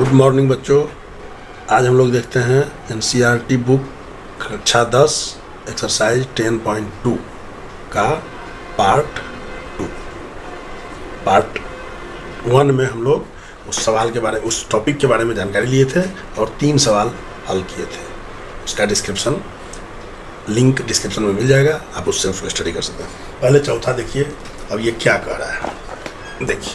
Good morning बच्चों। आज हम लोग देखते हैं एनसीईआरटी बुक कक्षा 10 एक्सरसाइज 10.2 का पार्ट 1 में हम लोग उस सवाल के बारे उस टॉपिक के बारे में जानकारी लिए थे और 3 सवाल हल किए थे। उसका डिस्क्रिप्शन लिंक डिस्क्रिप्शन में मिल जाएगा, आप उससे उसको स्टडी कर सकते हैं। पहले चौथा देखिए, अब ये क्या कह रहा है। देखिए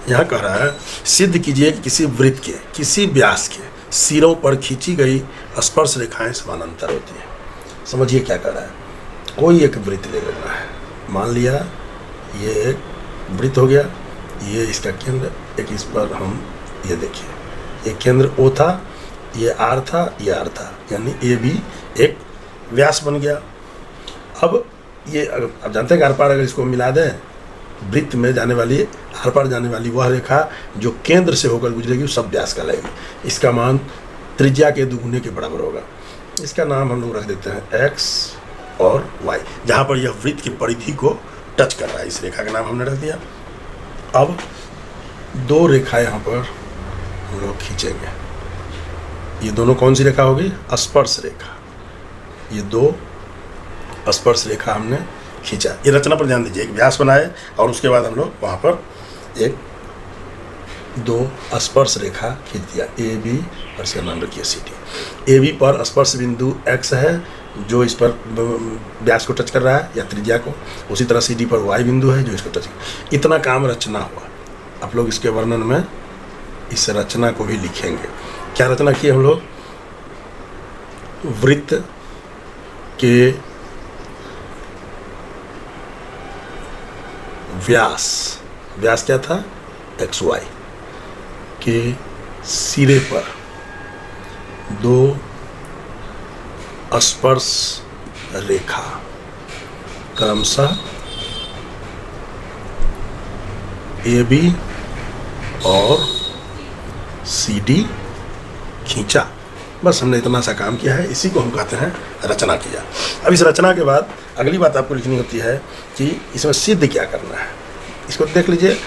यहाँ कह रहा है सिद्ध कीजिए कि किसी वृत्त के किसी व्यास के सिरों पर खींची गई स्पर्श रेखाएं समानांतर होती हैं। समझिए क्या कह रहा है। कोई एक वृत्त ले लेना है, मान लिया ये एक वृत्त हो गया, ये इसका केंद्र, एक इस पर हम ये देखिए ये केंद्र O था, ये R था, ये R था, यानी ये भी एक व्यास बन गया। अब ये आप जानते हैं कि आर पार अगर इसको मिला दें, वृत्त में जाने वाली आर पार जाने वाली वह रेखा जो केंद्र से होकर गुजरेगी वो सब व्यास कहलाएगी। इसका मान त्रिज्या के दुगुने के बराबर होगा। इसका नाम हम लोग रख देते हैं x और y, जहाँ पर यह वृत्त की परिधि को टच कर रहा है। इस रेखा का नाम हमने रख दिया। अब 2 रेखा यहाँ पर हम लोग खींचेंगे। ये दोनों कौन सी रेखा होगी? स्पर्श रेखा। ये 2 स्पर्श रेखा हमने खींचा। ये रचना पर ध्यान दीजिए, एक व्यास बनाए और उसके बाद हम लोग वहाँ पर 2 स्पर्श रेखा खींच दिया, ए बी, और इसका नाम रखिए सी डी। ए बी पर स्पर्श बिंदु x है जो इस पर व्यास को टच कर रहा है या त्रिज्या को, उसी तरह सी डी पर y बिंदु है जो इसको टच कर। इतना काम रचना हुआ। आप लोग इसके वर्णन में इस रचना को भी लिखेंगे। क्या रचना की हम लोग? वृत्त के व्यास क्या था? XY के सिरे पर 2 स्पर्श रेखा क्रमशः AB और CD खींचा। बस हमने इतना सा काम किया है, इसी को हम कहते हैं रचना किया। अब इस रचना के बाद अगली बात आपको लिखनी होती है कि इसमें सिद्ध क्या करना है। इसको देख लीजिए,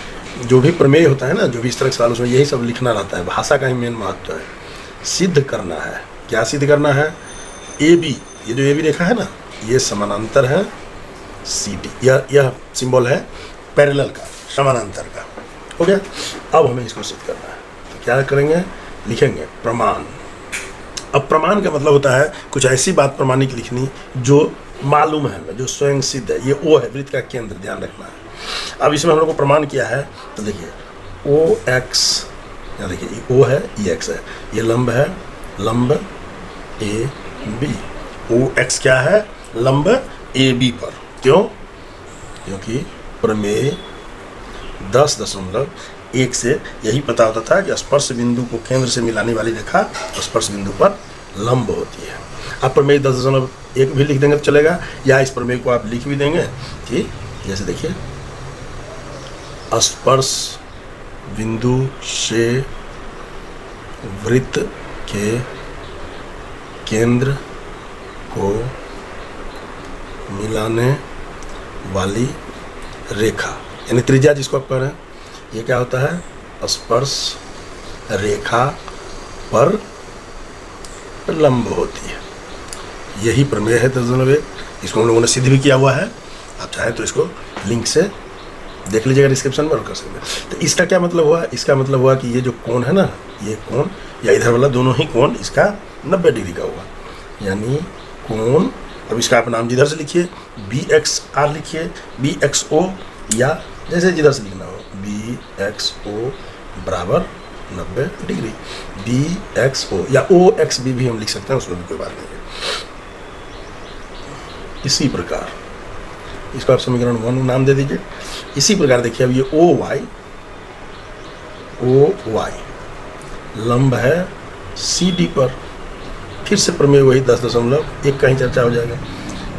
जो भी प्रमेय होता है ना, जो भी इस तरह के सवाल, उसमें यही सब लिखना रहता है। भाषा का ही मेन महत्व है। सिद्ध करना है। क्या सिद्ध करना है? AB, ये जो AB रेखा है ना, ये समानांतर है CD। यह सिंबल है पैरेलल का, समानांतर का। हो गया। अब हमें इसको सिद्ध करना है, तो क्या करेंगे? लिखेंगे प्रमाण। अब प्रमाण का मतलब होता है कुछ ऐसी बात प्रमाणिक लिखनी जो मालूम है हमें, जो स्वयं सिद्ध है। ये O है, वृत्त का केंद्र, ध्यान रखना है। अब इसमें हम लोग को प्रमाण किया है, तो देखिए OX, यहाँ देखिए ये O है, ये X है, ये लंब है, लंब AB। OX क्या है? लंब AB पर। क्यों? क्योंकि प्रमेय 10.1 से यही पता होता था कि स्पर्श बिंदु को केंद्र से मिलाने वाली रेखा स्पर्श बिंदु पर लंब होती है। आप प्रमेय 10.1 भी लिख देंगे तो चलेगा, या इस प्रमेय को आप लिख भी देंगे कि जैसे देखिए स्पर्श बिंदु से वृत्त के केंद्र को मिलाने वाली रेखा, यानी त्रिज्या जिसको आप कह रहे हैं, ये क्या होता है? स्पर्श रेखा पर लंब होती है। यही प्रमेय है 10.1। इसको हम लोगों ने सिद्ध भी किया हुआ है। आप चाहे तो इसको लिंक से देख लीजिएगा डिस्क्रिप्शन में, और कर सकते हैं। तो इसका क्या मतलब हुआ? इसका मतलब हुआ कि ये जो कोण है ना, ये कोण या इधर वाला, दोनों ही कोण इसका 90 डिग्री का हुआ। यानी कोण, अब इसका आप नाम जिधर से लिखिए, BXR लिखिए, BXO, या जैसे जिधर से लिखना हो, BXO बराबर 90 डिग्री, BXO, या OXB भी हम लिख सकते हैं, उसमें भी कोई बात नहीं है। इसी प्रकार इसको आप समीकरण 1 नाम दे दीजिए। इसी प्रकार देखिए, अब ये OY लंब है CD पर। फिर से प्रमेय वही 10.1 का ही चर्चा हो जाएगा।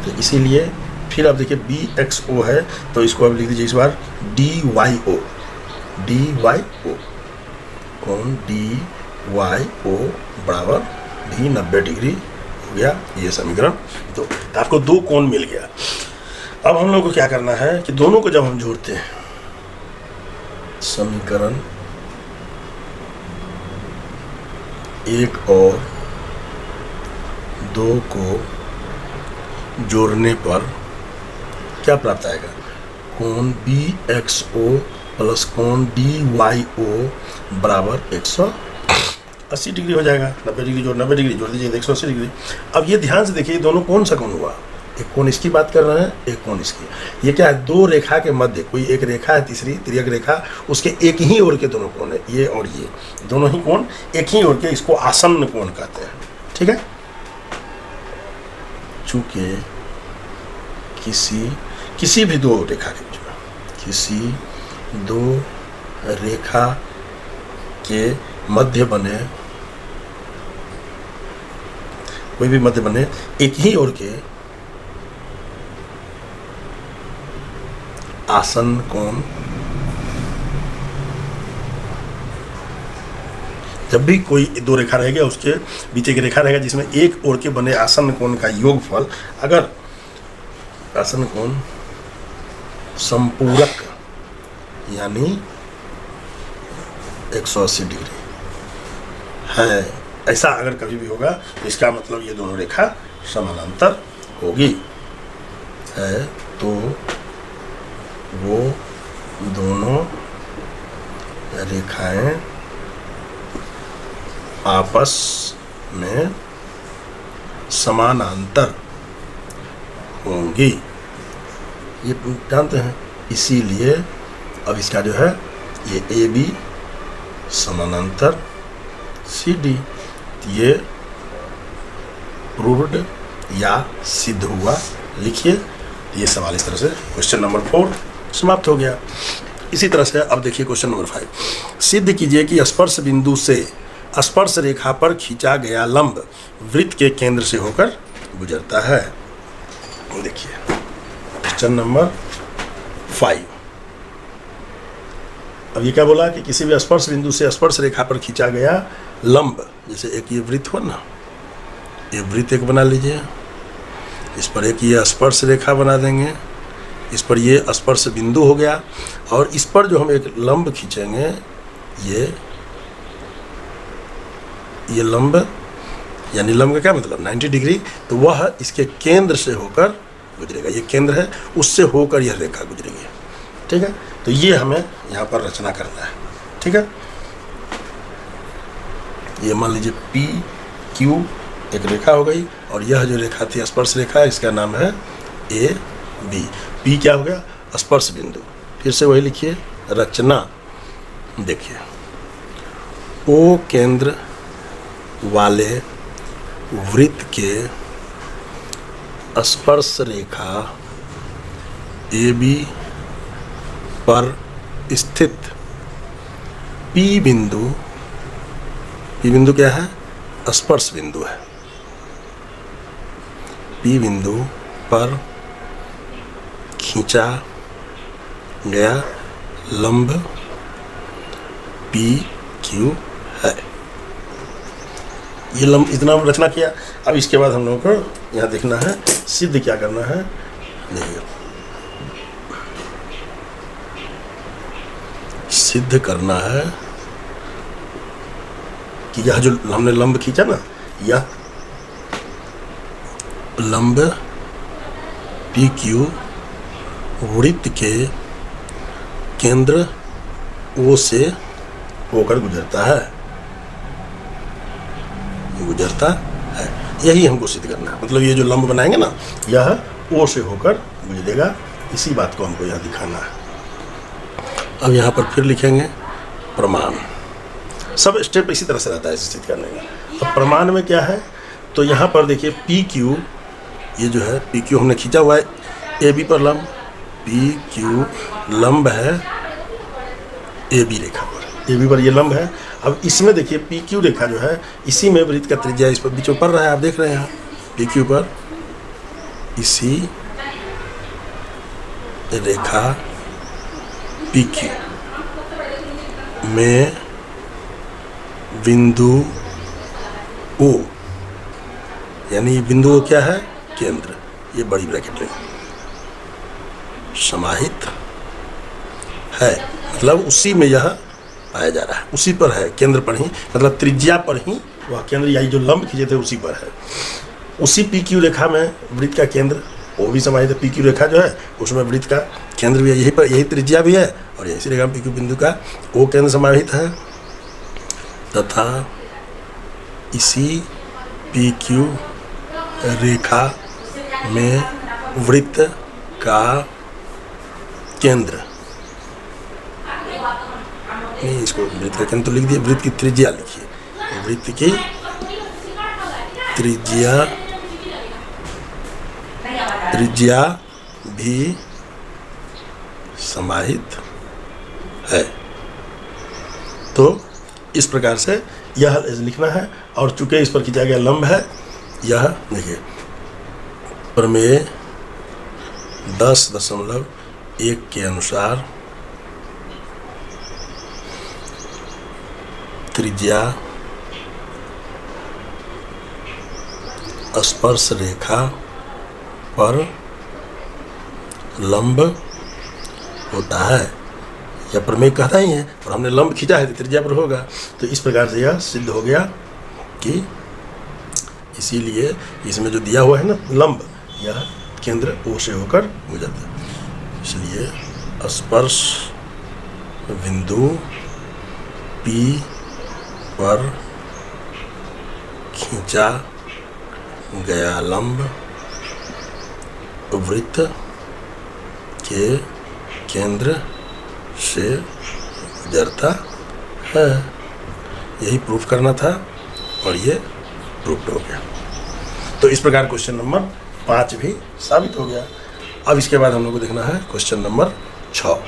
तो इसीलिए फिर आप देखिए BXO है, तो इसको आप लिख दीजिए इस बार DYO। कौन? DYO बराबर भी 90 डिग्री हो गया। ये समीकरण 2। तो आपको 2 कोण मिल गया। अब हम लोग को क्या करना है कि दोनों को जब हम जोड़ते हैं, समीकरण एक और दो को जोड़ने पर क्या प्राप्त आएगा? कोण BXO प्लस कोण DYO बराबर 180 डिग्री हो जाएगा। 90 डिग्री जोड़ 90 डिग्री जोड़ दीजिए 180 डिग्री। अब ये ध्यान से देखिए, दोनों कौन सा कोण हुआ? एक कोण इसकी बात कर रहे हैं, एक कोण इसकी। ये क्या है? दो रेखा के मध्य कोई एक रेखा है, तीसरी तिर्यक रेखा, उसके एक ही ओर के दोनों कोण है, ये और ये दोनों ही कोण एक ही ओर के, इसको आसन्न कोण कहते हैं। ठीक है। चूंकि किसी भी दो रेखा के बीच में, किसी दो रेखा के मध्य बने, कोई भी मध्य बने एक ही ओर के आसन्न कोण, जब भी कोई दो रेखा रहेगा उसके बीच एक रेखा रहेगा जिसमें एक ओर के बने आसन्न कोण का योगफल, अगर आसन्न कोण संपूरक यानी 180 डिग्री है, ऐसा अगर कभी भी होगा तो इसका मतलब ये दोनों रेखा समानांतर होगी है, तो वो दोनों रेखाएं आपस में समानांतर होंगी, ये जानते हैं। इसीलिए अब इसका जो है ये AB समानांतर CD, ये प्रूव्ड या सिद्ध हुआ। लिखिए, ये सवाल इस तरह से क्वेश्चन नंबर 4 समाप्त हो गया। इसी तरह से अब देखिए क्वेश्चन नंबर 5। सिद्ध कीजिए कि स्पर्श बिंदु से स्पर्श रेखा पर खींचा गया लंब वृत्त के केंद्र से होकर गुजरता है। देखिए क्वेश्चन नंबर 5। अब ये क्या बोला कि किसी भी स्पर्श बिंदु से स्पर्श रेखा पर खींचा गया लंब, जैसे एक ये वृत्त हो ना, ये वृत्त एक बना लीजिए, इस पर एक ये स्पर्श रेखा बना देंगे, इस पर ये स्पर्श बिंदु हो गया, और इस पर जो हम एक लंब खींचेंगे, ये लंब, यानी लंब का क्या मतलब 90 डिग्री, तो वह इसके केंद्र से होकर गुजरेगा। ये केंद्र है, उससे होकर यह रेखा गुजरेगी। ठीक है, तो ये हमें यहाँ पर रचना करना है। ठीक है, ये मान लीजिए PQ एक रेखा हो गई, और यह जो रेखा थी स्पर्श रेखा, इसका नाम है AB। P क्या हो गया? स्पर्श बिंदु। फिर से वही लिखिए, रचना। देखिए, O केंद्र वाले वृत्त के स्पर्श रेखा AB पर स्थित P बिंदु क्या है? स्पर्श बिंदु है। P बिंदु पर खींचा गया लंब PQ है। ये लंब इतना रचना किया। अब इसके बाद हम लोगों को यहाँ देखना है सिद्ध क्या करना है। देखिए, सिद्ध करना है कि यह जो हमने लंब खींचा ना, यह लंब PQ वृत्त के केंद्र O से होकर गुजरता है। यही हमको सिद्ध करना है। मतलब ये जो लंब बनाएंगे ना, यह O से होकर गुजरेगा। इसी बात को हमको यहाँ दिखाना है। अब यहाँ पर फिर लिखेंगे प्रमाण। सब स्टेप इसी तरह से रहता है सिद्ध करने का। अब प्रमाण में क्या है, तो यहाँ पर देखिए PQ, ये जो है PQ हमने खींचा हुआ है AB पर लंब, PQ लंब है AB रेखा पर, AB पर ये लंब है। अब इसमें देखिए PQ रेखा जो है, इसी में वृत्त का त्रिज्या इस पर बीच में पड़ रहा है, आप देख रहे हैं PQ पर, इसी रेखा PQ में बिंदु O, यानी बिंदु O क्या है? केंद्र। ये बड़ी ब्रैकेट में समाहित है, मतलब उसी में यह पाया जा रहा है, उसी पर है, केंद्र पर ही, मतलब त्रिज्या पर ही वह केंद्र या जो लंब खींचे थे उसी पर है। उसी पी क्यू रेखा में वृत्त का केंद्र वो भी समाहित है। पी क्यू रेखा जो है उसमें वृत्त का केंद्र भी है, यही पर यही त्रिज्या भी है और यही रेखा पी क्यू बिंदु का वो केंद्र समाहित है तथा इसी पी क्यू रेखा में वृत्त का केंद्र, नहीं इसको वृत्त का केंद्र तो लिख दिया, वृत्त की त्रिज्या लिखिए, वृत्त की त्रिज्या भी समाहित है। तो इस प्रकार से यह लिखना है। और चूंकि इस पर खींचा गया लंब है, यह देखिए प्रमेय 10.1 के अनुसार त्रिज्या स्पर्श रेखा पर लंब होता है। यह प्रमेय कहता ही है और हमने लंब खींचा है तो त्रिज्या पर होगा। तो इस प्रकार से यह सिद्ध हो गया कि इसीलिए इसमें जो दिया हुआ है ना लंब, यह केंद्र ओ से होकर गुजरता है। इसलिए स्पर्श बिंदु P पर खींचा गया लंब वृत्त के केंद्र से गुजरता है। यही प्रूफ करना था और ये प्रूफ हो गया। तो इस प्रकार क्वेश्चन नंबर 5 भी साबित हो गया। अब इसके बाद हम लोग को देखना है क्वेश्चन नंबर 6।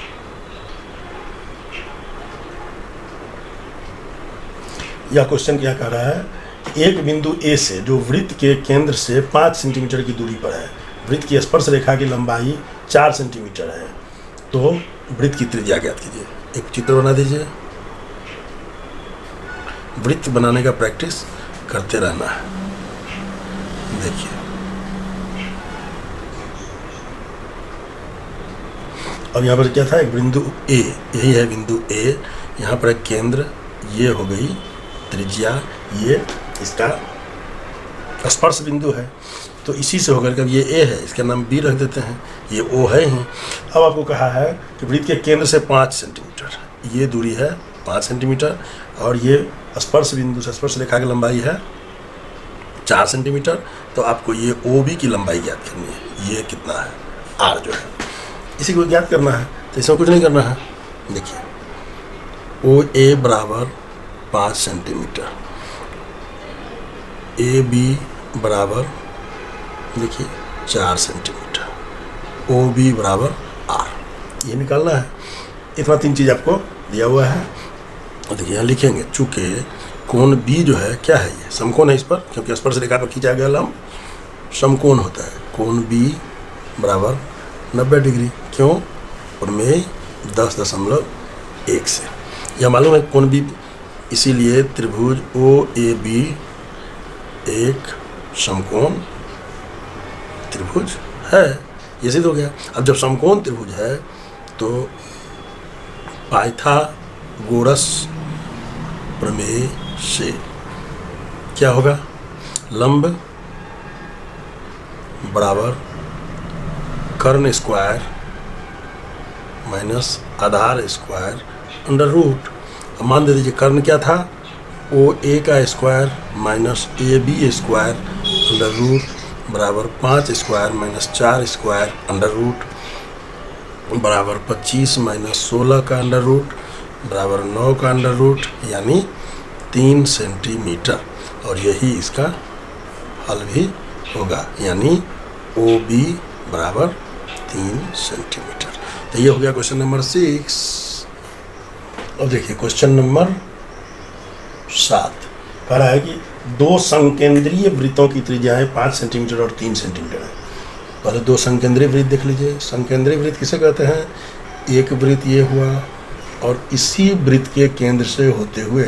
यह क्वेश्चन क्या कह रहा है कि एक बिंदु ए से जो वृत्त के केंद्र से 5 सेंटीमीटर की दूरी पर है, वृत्त की स्पर्श रेखा की लंबाई 4 सेंटीमीटर है, तो वृत्त की त्रिज्या ज्ञात कीजिए। एक चित्र बना दीजिए। वृत्त बनाने का प्रैक्टिस करते रहना है। देखिए अब यहाँ पर क्या था, एक बिंदु ए, यही है बिंदु ए, यहाँ पर एक केंद्र, ये हो गई त्रिज्या, ये इसका स्पर्श बिंदु है। तो इसी से होकर के ये ए है, इसका नाम बी रख देते हैं, ये ओ है ही। अब आपको कहा है कि वृत्त के केंद्र से 5 सेंटीमीटर, ये दूरी है 5 सेंटीमीटर और ये स्पर्श बिंदु से स्पर्श रेखा की लंबाई है 4 सेंटीमीटर। तो आपको ये ओ बी की लंबाई ज्ञात करनी है। ये कितना है, आर जो है, इसी को ज्ञात करना है। तो इसमें कुछ नहीं करना है। देखिए ओ ए बराबर 5 सेंटीमीटर, ए बी बराबर देखिए 4 सेंटीमीटर, ओ बी बराबर आर, ये निकालना है। इतना 3 चीज़ आपको दिया हुआ है। देखिए यहाँ लिखेंगे, चूँकि कोण बी जो है क्या है, ये समकोण है इस पर, क्योंकि स्पर्श रेखा पर खींचा गया लंब समकोण होता है। कोण बी बराबर 90 डिग्री, क्यों, प्रमेय 10.1 से यह मालूम है कोण बी, इसीलिए त्रिभुज ओ ए बी एक समकोण त्रिभुज है, ये सिद्ध हो गया। अब जब समकोण त्रिभुज है तो पाइथागोरस प्रमेय से क्या होगा, लंब बराबर कर्ण स्क्वायर माइनस आधार स्क्वायर अंडर रूट। अब मान दे दीजिए कर्ण क्या था, ओ ए का square minus A B square under root बराबर 5 square minus 4 square under root बराबर 25 माइनस 16 का अंडर रूट बराबर 9 का अंडर रूट, यानी 3 सेंटीमीटर। और यही इसका हल भी होगा, यानी ओ बी बराबर 3 सेंटीमीटर। तो ये हो गया क्वेश्चन नंबर 6। अब देखिए क्वेश्चन नंबर 7 कह रहा है कि 2 संकेंद्रीय वृत्तों की त्रिज्याएं 5 सेंटीमीटर और 3 सेंटीमीटर है। पहले 2 संकेंद्रीय वृत्त देख लीजिए। संकेंद्रीय वृत्त किसे कहते हैं, एक वृत्त ये हुआ और इसी वृत्त के केंद्र से होते हुए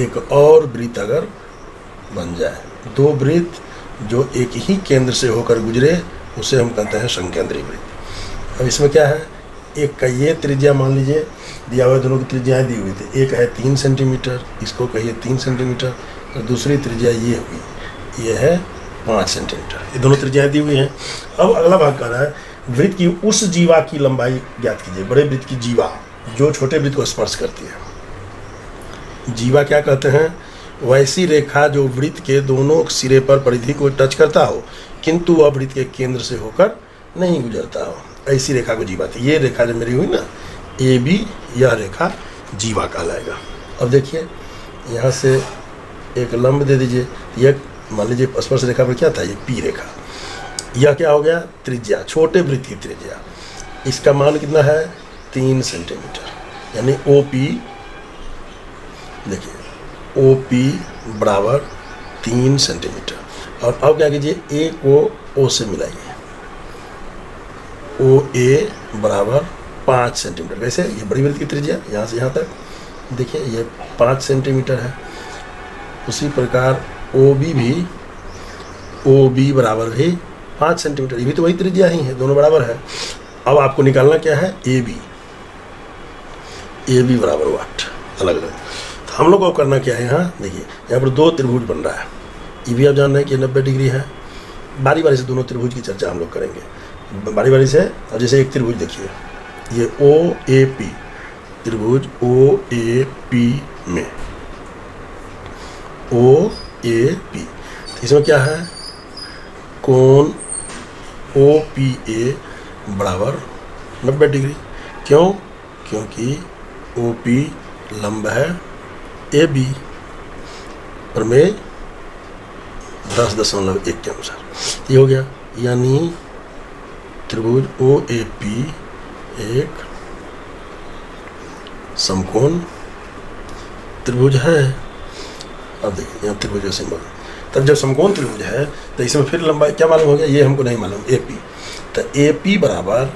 एक और वृत्त अगर बन जाए, 2 वृत्त जो एक ही केंद्र से होकर गुजरे, उसे हम कहते हैं संकेंद्रीय वृत्त। अब इसमें क्या है, एक का ये त्रिज्या मान लीजिए दिया हुआ, दोनों की त्रिज्याएँ दी हुई थी, एक है 3 सेंटीमीटर, इसको कहिए 3 सेंटीमीटर, और दूसरी त्रिज्या ये हुई, ये है 5 सेंटीमीटर, ये दोनों त्रिज्याएँ दी हुई हैं। अब अगला भाग कर रहा है वृत्त की उस जीवा की लंबाई ज्ञात कीजिए, बड़े वृत्त की जीवा जो छोटे वृत्त को स्पर्श करती है। जीवा क्या कहते हैं? वैसी रेखा जो वृत्त के दोनों सिरे पर परिधि को टच करता हो किंतु वह वृत्त के केंद्र से होकर नहीं गुजरता हो, ऐसी रेखा को जीवा थी। ये रेखा जो मेरी हुई ना ए बी, यह रेखा जीवा कहलाएगा। अब देखिए यहाँ से एक लंब दे दीजिए, यह मान लीजिए स्पर्श रेखा पर क्या था, ये पी रेखा, यह क्या हो गया त्रिज्या, छोटे वृत्त की त्रिज्या, इसका मान कितना है 3 सेंटीमीटर, यानी ओ पी, देखिए ओ पी बराबर 3 सेंटीमीटर। और अब क्या कीजिए ए को ओ से मिलाइए, ओ ए बराबर 5 सेंटीमीटर। वैसे ये बड़ी वृत्त की त्रिज्या यहाँ से यहाँ तक देखिए ये 5 सेंटीमीटर है। उसी प्रकार ओ बी बराबर भी 5 सेंटीमीटर, ये भी तो वही त्रिज्या ही है, दोनों बराबर है। अब आपको निकालना क्या है ए बी बराबर 8 अलग अलग। तो हम लोग को करना क्या है, यहाँ देखिए यहाँ पर 2 त्रिभुज बन रहा है, ये भी आप जान रहे हैं कि 90 डिग्री है। बारी बारी से दोनों त्रिभुज की चर्चा हम लोग करेंगे बारी बारी से। और जैसे एक त्रिभुज देखिए ये ओ ए पी त्रिभुज, ओ ए पी में ओ ए पी, तो इसमें क्या है कोण ओ पी ए बराबर 90 डिग्री। क्यों? क्योंकि ओ पी लंब है ए बी, प्रमेय 10.1 के अनुसार ये हो गया। यानी त्रिभुज ओ ए पी एक समकोण त्रिभुज है। अब देखिए यहाँ त्रिभुज का सिंबल, तब जब समकोण त्रिभुज है तो इसमें फिर लंबाई क्या मालूम हो गया, ये हमको नहीं मालूम ए पी, तो ए पी बराबर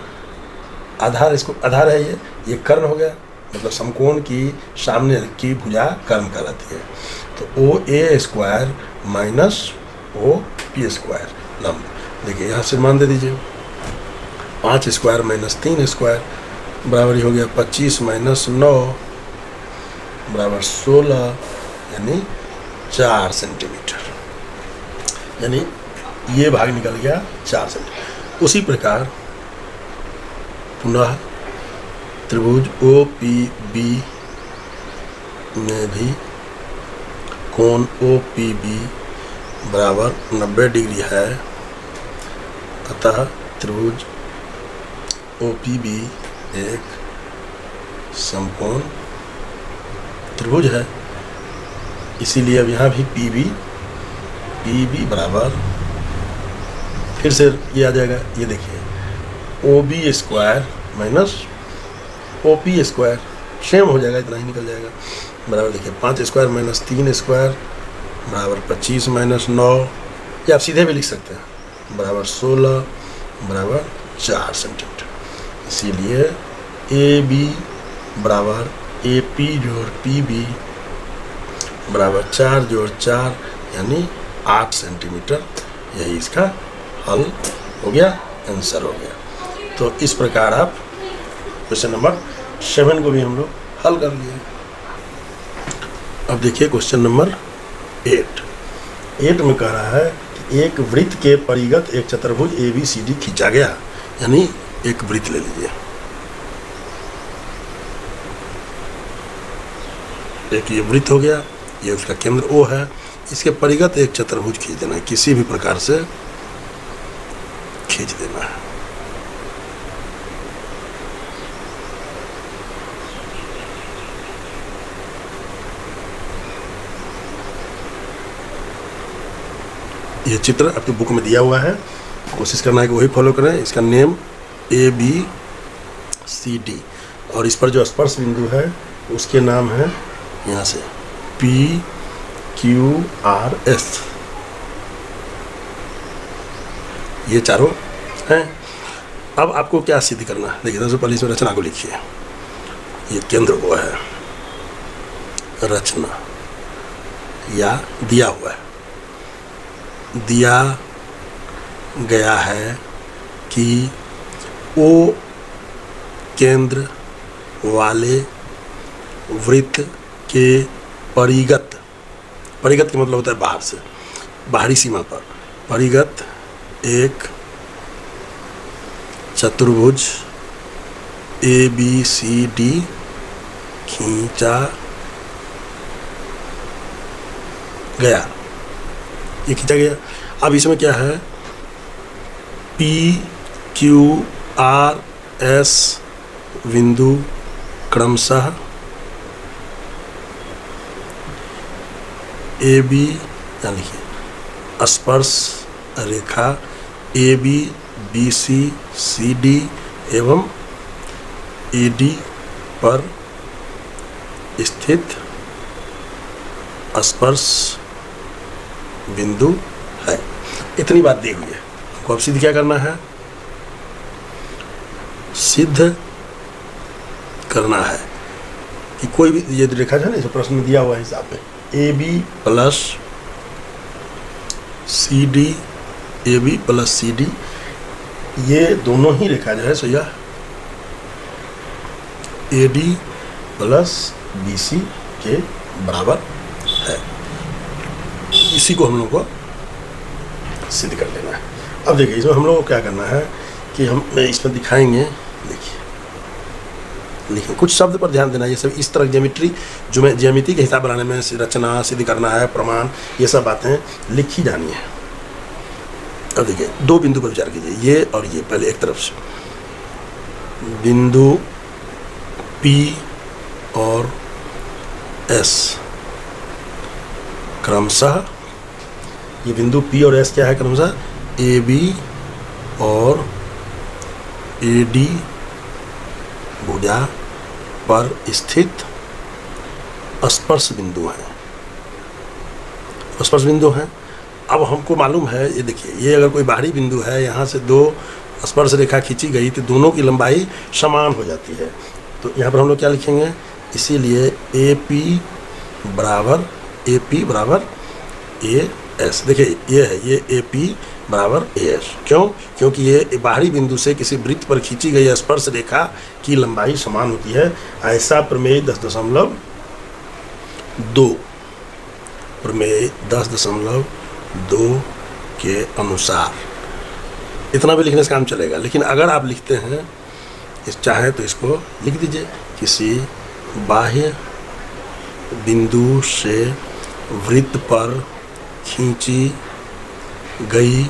आधार, इसको आधार है ये कर्ण हो गया, मतलब समकोण की सामने की भुजा कर्ण कहलाती है। तो O A square minus O P square लंब, देखिए यहाँ से मान दे दीजिए 5 स्क्वायर माइनस 3 स्क्वायर बराबर हो गया 25 माइनस 9 बराबर 16, यानी 4 सेंटीमीटर, यानी ये भाग निकल गया 4 सेंटीमीटर। उसी प्रकार पुनः त्रिभुज ओ पी बी में भी कोण ओ पी बी बराबर 90 डिग्री है, अतः त्रिभुज ओ पी बी एक समकोण त्रिभुज है। इसीलिए अब यहाँ भी पी बी बराबर फिर से ये आ जाएगा, ये देखिए O B square minus O P square same हो जाएगा, इतना ही निकल जाएगा बराबर देखिए 5 स्क्वायर माइनस 3 स्क्वायर बराबर 25 माइनस 9, या आप सीधे भी लिख सकते हैं बराबर 16 बराबर 4 सेंटीमीटर। इसीलिए ए बी बराबर ए पी जोड़ पी बी बराबर 4 जोड़ 4 यानी 8 सेंटीमीटर, यही इसका हल हो गया, आंसर हो गया। तो इस प्रकार आप क्वेश्चन नंबर 7 को भी हम लोग हल कर लिए। अब देखिए क्वेश्चन नंबर 8 में कह रहा है कि एक वृत्त के परिगत एक चतुर्भुज ए बी सी डी खींचा गया, यानी एक वृत्त ले लीजिए, एक ये वृत्त हो गया, ये उसका केंद्र O है, इसके परिगत एक चतुर्भुज खींच देना है, किसी भी प्रकार से खींच देना है। ये चित्र आपकी बुक में दिया हुआ है, कोशिश करना है कि वही फॉलो करें। इसका name A B C D, और इस पर जो स्पर्श बिंदु है उसके नाम है यहाँ से पी क्यू आर एस, ये चारों हैं। अब आपको क्या सिद्ध करना है, देखिए सबसे पहले इसमें रचना को लिखिए, ये केंद्र O है, रचना या दिया हुआ है, दिया गया है कि O केंद्र वाले वृत्त के परिगत, परिगत का मतलब होता है बाहर से, बाहरी सीमा पर, परिगत एक चतुर्भुज ABCD खींचा गया। ये खींचा गया। अब इसमें क्या है, PQRS बिंदु क्रमशः AB, या लिखिए स्पर्श रेखा AB BC CD एवं AD पर स्थित स्पर्श बिंदु है। इतनी बात दी हुई है। आपको अब सिद्ध क्या करना है, सिद्ध करना है कि कोई भी ये रेखा है ना, इस प्रश्न में दिया हुआ है हिसाब में AB plus CD, AB plus CD, ये दोनों ही रेखा जो है सो यह AD प्लस BC के बराबर है। इसी को हम लोग को सिद्ध कर लेना है। अब देखिए इसमें हम लोग को क्या करना है कि हम इसमें दिखाएंगे, देखिए कुछ शब्द पर ध्यान देना। ये सब इस तरह ज्योमेट्री, जो ज्यामिति के हिसाब बनाने में रचना सिद्ध करना है, प्रमाण, ये सब बातें लिखी जानी है। अब देखिए दो बिंदु पर विचार कीजिए, ये और ये। पहले एक तरफ से बिंदु P और S क्रमशः, ये बिंदु P और S क्या है क्रमशः, AB और AD भुजा पर स्थित स्पर्श बिंदु हैं, स्पर्श बिंदु हैं। अब हमको मालूम है, ये देखिए, ये अगर कोई बाहरी बिंदु है, यहाँ से दो स्पर्श रेखा खींची गई तो दोनों की लंबाई समान हो जाती है। तो यहाँ पर हम लोग क्या लिखेंगे, इसीलिए AP बराबर AS। देखिए ये है, ये AP बराबर AS। क्यों? क्योंकि ये बाहरी बिंदु से किसी वृत्त पर खींची गई स्पर्श रेखा की लंबाई समान होती है। ऐसा प्रमेय 10.2 प्रमेय 10.2 के अनुसार इतना भी लिखने से काम चलेगा। लेकिन अगर आप लिखते हैं, चाहे तो इसको लिख दीजिए, किसी बाह्य बिंदु से वृत्त पर खींची गई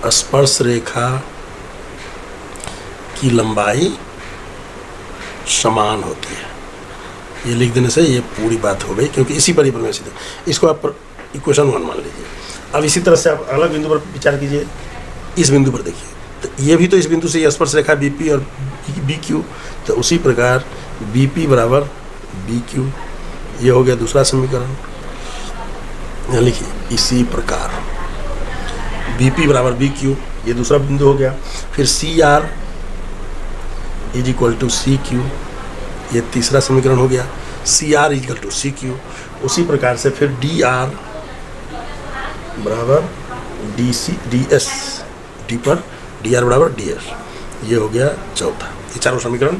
स्पर्श रेखा की लंबाई समान होती है। ये लिख देने से ये पूरी बात हो गई, क्योंकि इसी पर ही प्रमेय सिद्ध। इसको आप इक्वेशन 1 मान लीजिए। अब इसी तरह से आप अलग बिंदु पर विचार कीजिए। इस बिंदु पर देखिए, तो ये भी तो इस बिंदु से ये स्पर्श रेखा BP और BQ, तो उसी प्रकार BP बराबर BQ, ये हो गया दूसरा समीकरण। यहाँ लिखिए इसी प्रकार BP बराबर BQ, ये दूसरा बिंदु हो गया। फिर CR is equal to CQ, ये तीसरा समीकरण हो गया। CR is equal to CQ। उसी प्रकार से फिर DR बराबर DS, D पर DR बराबर DS, ये हो गया चौथा। ये चारों समीकरण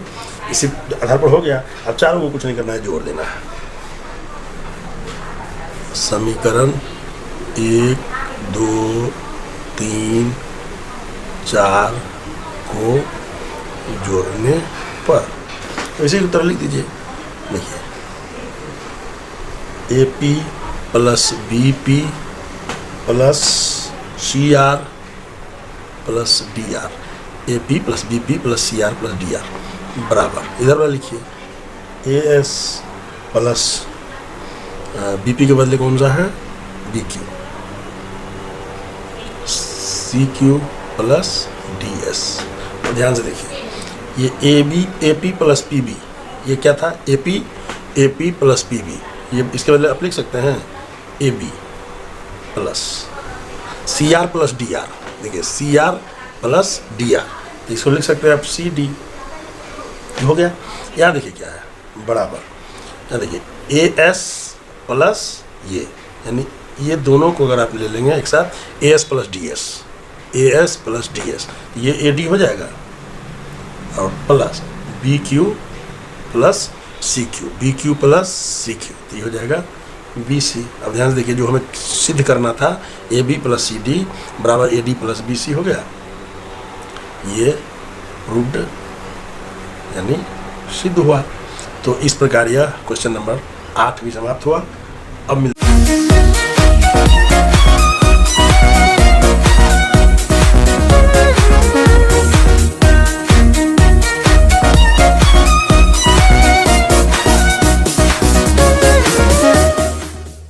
इसी आधार पर हो गया। अब चारों को कुछ नहीं करना है, जोड़ देना है। समीकरण 1, 2, 3, 4 को जोड़ने पर इसी उत्तर लिख दीजिए। देखिए AP plus BP plus CR plus DR, AP plus BP plus CR plus DR बराबर, इधर वाला लिखिए AS प्लस BP के बदले कौन सा है, BQ, CQ प्लस DS। तो ध्यान से देखिए, ये AP प्लस PB, ये क्या था, AP प्लस PB, ये इसके बदले आप लिख सकते हैं AB plus CR plus DR। देखिए CR प्लस DR, तो इसको लिख सकते हैं आप CD, हो गया। यहाँ देखिए क्या है, बराबर, यहाँ देखिए AS प्लस ये, यानी ये दोनों को अगर आप ले लेंगे एक साथ, AS प्लस DS, ये AD हो जाएगा। और plus B Q plus C Q, B Q plus C Q, तो ये हो जाएगा बी सी। अब ध्यान से देखिए, जो हमें सिद्ध करना था A B plus C D बराबर A D plus B C हो गया, ये प्रूव्ड यानी सिद्ध हुआ। तो इस प्रकार यह क्वेश्चन नंबर 8 भी समाप्त हुआ। अब